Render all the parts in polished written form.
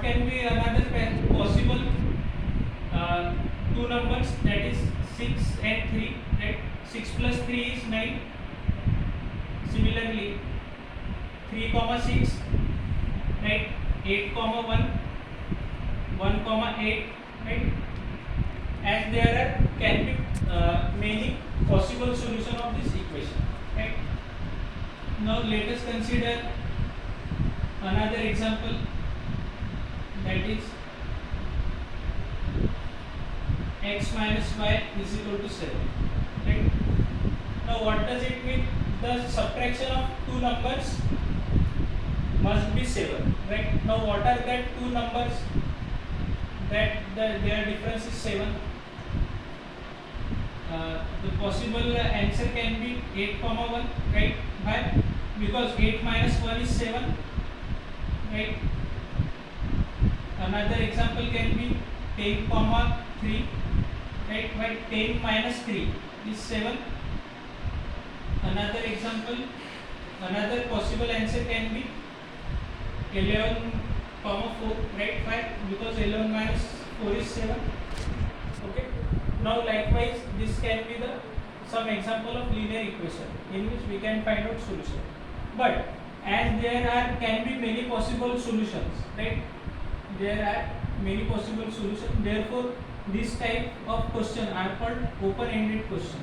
what can be another possible two numbers, that is 6 and 3, right? 6 plus 3 is 9. Similarly 3 comma 6, right? 8 comma 1, 1 comma 8, right? As there are can be many possible solution of this equation, right? Now let us consider another example, that is x minus y is equal to 7, right? Now what does it mean? The subtraction of two numbers must be 7, right? Now what are that two numbers that their difference is 7? The possible answer can be 8 comma 1, right? Why? Because 8 minus 1 is 7, right? Another example can be 10 comma 3, right? Why? 10 minus 3 is 7. Another example, another possible answer can be 11 comma 4, right? Why? Because 11 minus 4 is 7. Okay. Now likewise this can be the some example of linear equation in which we can find out solution. But as there are can be many possible solutions, right? There are many possible solutions. Therefore this type of question are called open-ended question.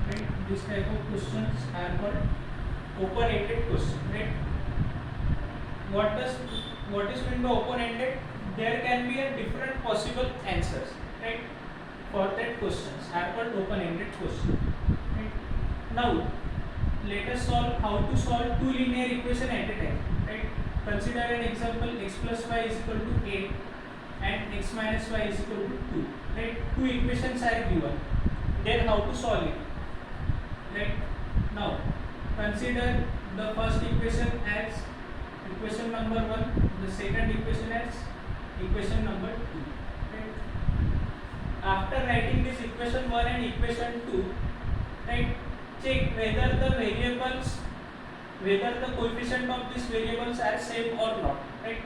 Right? This type of questions are called open-ended question, right? What is meant by open-ended? There can be a different possible answers, right? For that questions are called open-ended question. Right? Now let us solve how to solve two linear equation at a time. Right? Consider an example, x plus y is equal to 8 and x minus y is equal to 2. Right? Two equations are given. Then how to solve it? Right? Now consider the first equation as equation number 1, the second equation as equation number 2. Right? After writing this equation 1 and equation 2, right, check whether the variables, whether the coefficient of these variables are same or not. Right?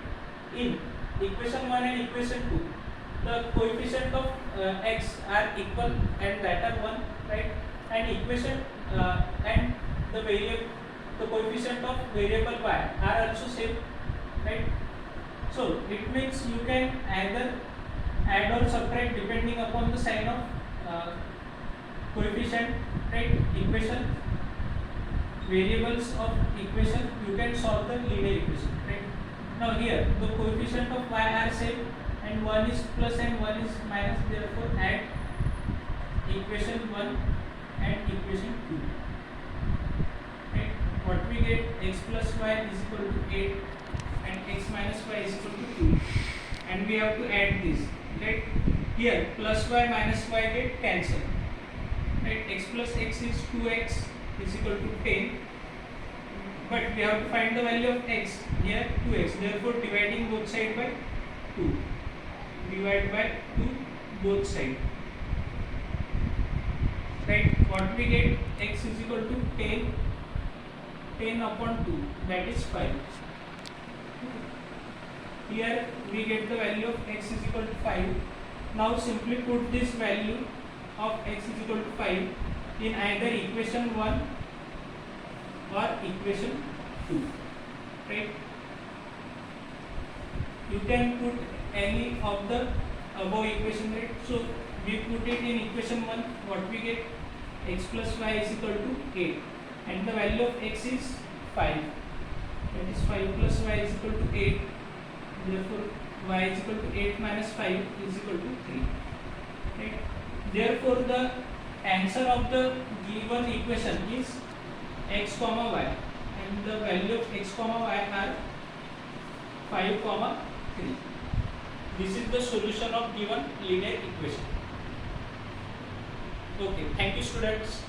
In equation 1 and equation 2, the coefficient of x are equal and latter 1, right? And equation and the variable, the coefficient of variable y are also same, right? So it means you can either add or subtract depending upon the sign of coefficient, right? Equation, variables of equation, you can solve the linear equation, right? Now here the coefficient of y are same and one is plus and one is minus, therefore add equation 1 and equation 2. Right? What we get, x plus y is equal to 8 and x minus y is equal to 2, and we have to add this. Right? Here plus y minus y get cancelled. Right? X plus x is 2x is equal to 10, but we have to find the value of x. Here 2x, therefore dividing both sides by 2. Divide by 2 both sides. Right? What we get, x is equal to 10 upon 2, that is 5. Here we get the value of x is equal to 5. Now simply put this value of x is equal to 5 in either equation 1 or equation 2. Right? You can put any of the above equation, right? So we put it in equation 1, what we get, x plus y is equal to 8 and the value of x is 5, that is 5 plus y is equal to 8, therefore y is equal to 8 minus 5 is equal to 3. Right? Therefore the answer of the given equation is x comma y and the value of x comma y are 5 comma 3. This is the solution of given linear equation. Okay, thank you students.